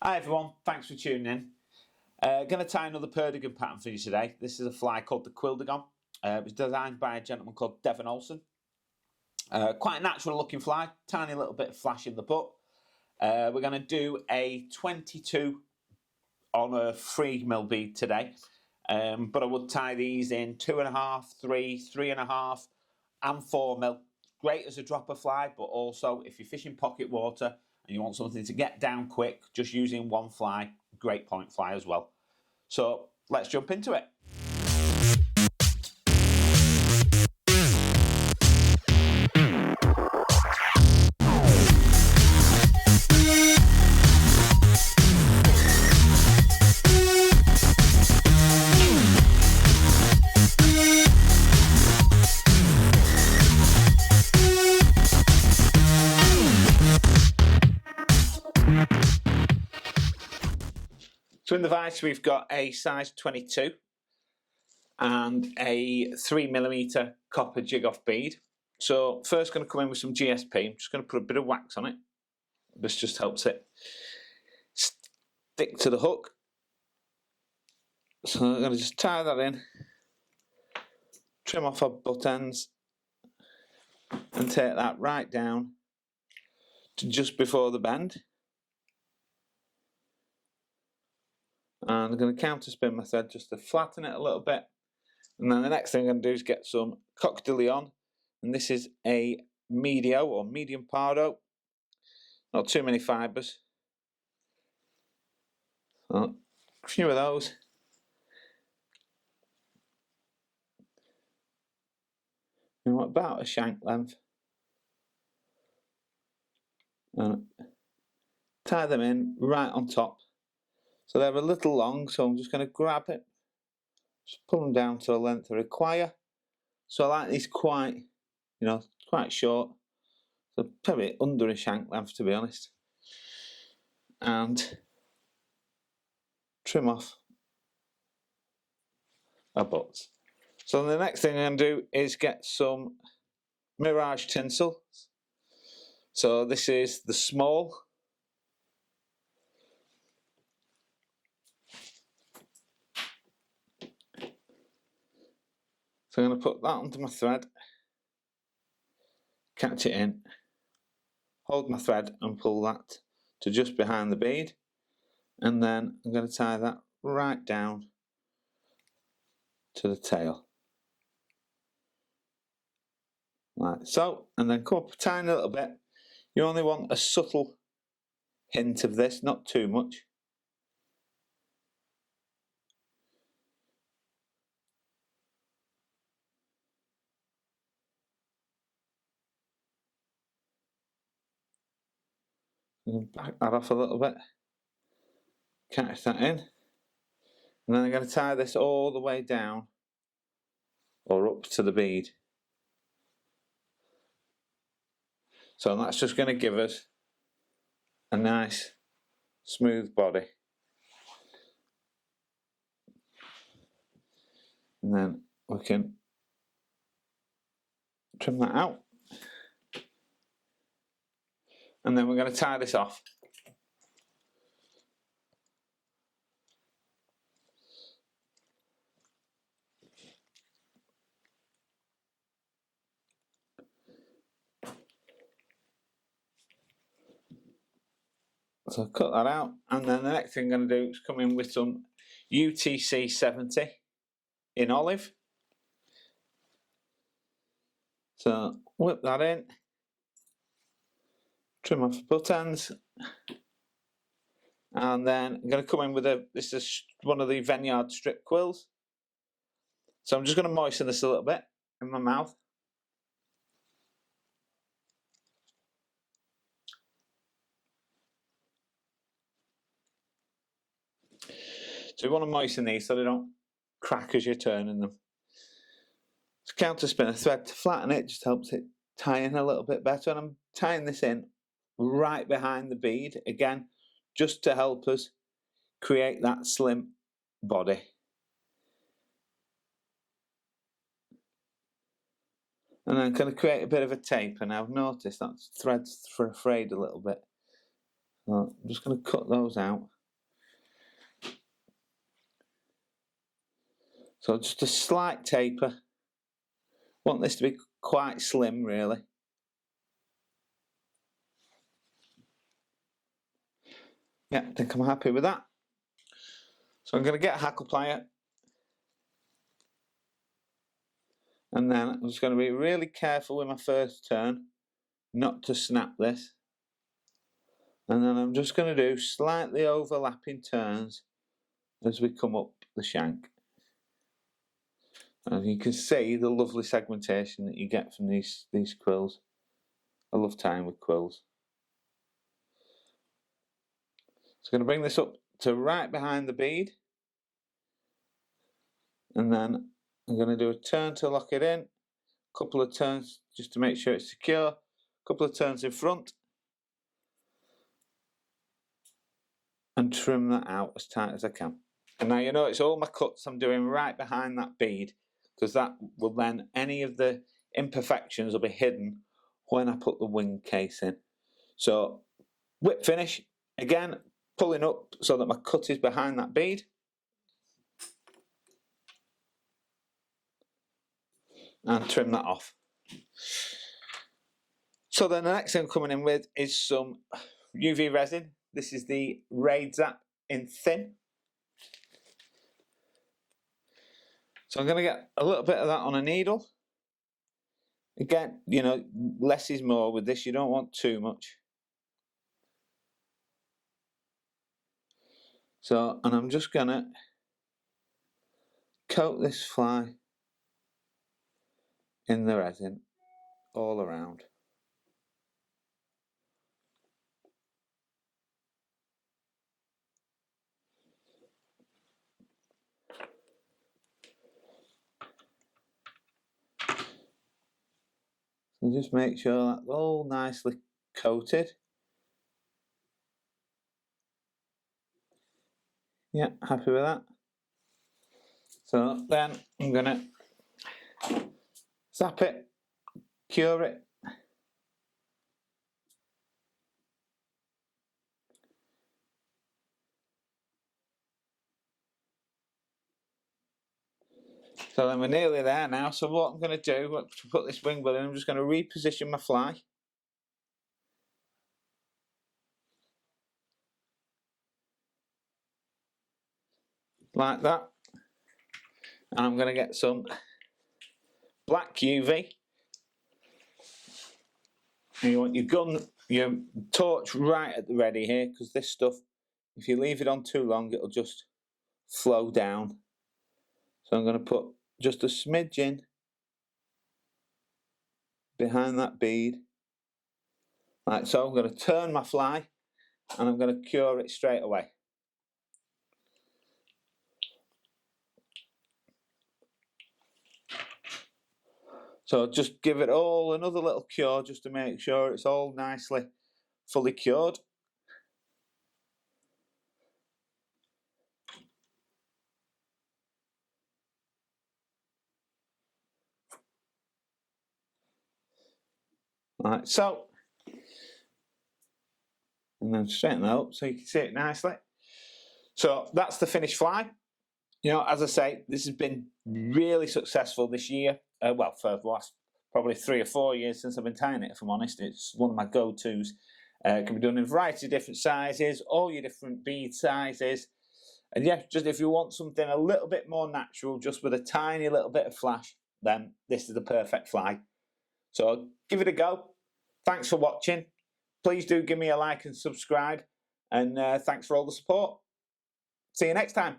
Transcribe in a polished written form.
Hi everyone, thanks for tuning in. Going to tie another Perdigon pattern for you today. This is a fly called the Quilldigon. It was designed by a gentleman called Devin Olson. Quite a natural looking fly, tiny little bit of flash in the butt. We're going to do a 22 on a 3mm bead today. But I would tie these in 2.5, 3, 3.5 and 4mm. Great as a dropper fly, but also if you're fishing pocket water and you want something to get down quick, just using one fly, great point fly as well. So let's jump into it. So in the vise we've got a size 22 and a 3mm copper Jig Off bead. So first going to come in with some GSP. I'm just going to put a bit of wax on it. This just helps it stick to the hook. So I'm going to just tie that in, trim off our butt ends and take that right down to just before the bend. And I'm going to counter spin my thread just to flatten it a little bit. And then the next thing I'm going to do is get some Quilldigon, and this is a medio or medium Pardo. Not too many fibres. So a few of those. And about a shank length. And tie them in right on top. So they're a little long, so I'm just going to grab it, just pull them down to the length I require. So I like these quite, quite short. So probably under a shank length, to be honest. And trim off our butts. So the next thing I'm going to do is get some Mirage tinsel. So this is the small. So I'm going to put that onto my thread, catch it in, hold my thread and pull that to just behind the bead, and then I'm going to tie that right down to the tail. Like so, and then come up a tiny little bit. You only want a subtle hint of this, not too much. Back that off a little bit, catch that in, and then I'm going to tie this all the way down or up to the bead. So that's just going to give us a nice smooth body. And then we can trim that out. And then we're going to tie this off. So cut that out, and then the next thing I'm going to do is come in with some UTC 70 in olive. So whip that in, trim off the butt ends, and then I'm going to come in with this is one of the Veniards strip quills. So I'm just going to moisten this a little bit in my mouth. So you want to moisten these so they don't crack as you're turning them. To counter spin a thread to flatten it just helps it tie in a little bit better, and I'm tying this in right behind the bead again just to help us create that slim body. And I'm going to create a bit of a tape, and I've noticed that thread's frayed a little bit. So I'm just going to cut those out. So just a slight taper. Want this to be quite slim, really. Yeah, I think I'm happy with that. So I'm going to get a hackle plier. And then I'm just going to be really careful with my first turn, not to snap this. And then I'm just going to do slightly overlapping turns as we come up the shank. And you can see the lovely segmentation that you get from these quills. I love tying with quills. So I'm going to bring this up to right behind the bead. And then I'm going to do a turn to lock it in. A couple of turns just to make sure it's secure. A couple of turns in front. And trim that out as tight as I can. And now you notice all my cuts I'm doing right behind that bead, because that will then, any of the imperfections will be hidden when I put the wing case in. So whip finish, again pulling up so that my cut is behind that bead. And trim that off. So then the next thing I'm coming in with is some UV resin. This is the Raidzap Thin. So I'm going to get a little bit of that on a needle. Again, you know, less is more with this. You don't want too much. So, and I'm just going to coat this fly in the resin all around. And just make sure that's all nicely coated. Yeah, happy with that. So then I'm going to zap it, cure it. So then we're nearly there now. So what I'm going to do, to put this wing bud in, I'm just going to reposition my fly. Like that. And I'm going to get some black UV. And you want your gun, your torch right at the ready here, because this stuff, if you leave it on too long, it'll just flow down. So I'm going to put just a smidge behind that bead. Like so. I'm going to turn my fly and I'm going to cure it straight away. So just give it all another little cure just to make sure it's all nicely fully cured. Like so. And then straighten that up so you can see it nicely. So that's the finished fly. You know, as I say, this has been really successful this year. Well, for the last probably 3 or 4 years since I've been tying it, if I'm honest. It's one of my go-tos. It can be done in a variety of different sizes, all your different bead sizes. And yeah, just if you want something a little bit more natural, just with a tiny little bit of flash, then this is the perfect fly. So give it a go. Thanks for watching. Please do give me a like and subscribe. And thanks for all the support. See you next time.